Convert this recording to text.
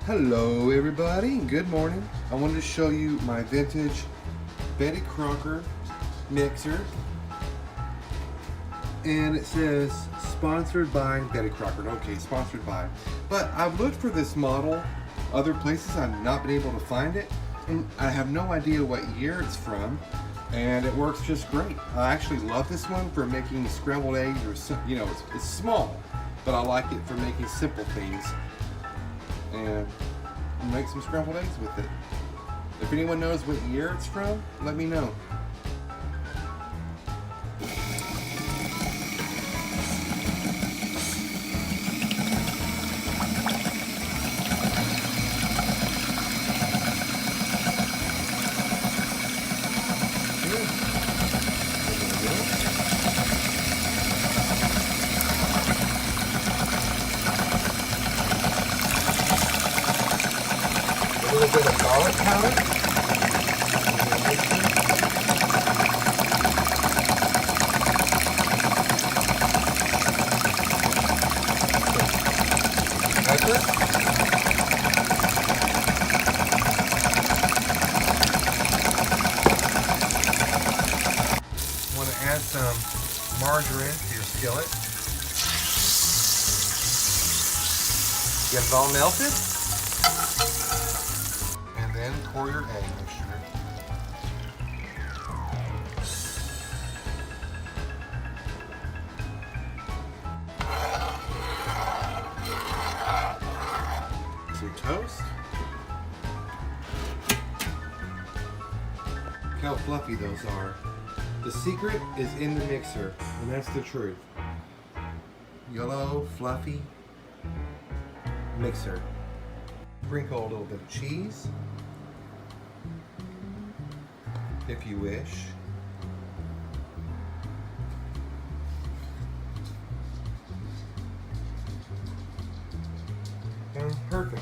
Hello everybody, good morning. I wanted to show you my vintage Betty Crocker mixer, and it says sponsored by Betty Crocker. Okay, sponsored by. But I've looked for this model other places. I've not been able to find it. And I have no idea what year it's from, and it works just great. I actually love this one for making scrambled eggs, or it's small, but I like it for making simple things. And make some scrambled eggs with it. If anyone knows what year it's from, let me know. A little bit of garlic powder. Pepper. Want to add some margarine to your skillet. Get it all melted. Then pour your egg mixture. Some toast. Look how fluffy those are. The secret is in the mixer, and that's the truth. Yellow, fluffy mixer. Sprinkle a little bit of cheese, if you wish. And perfect.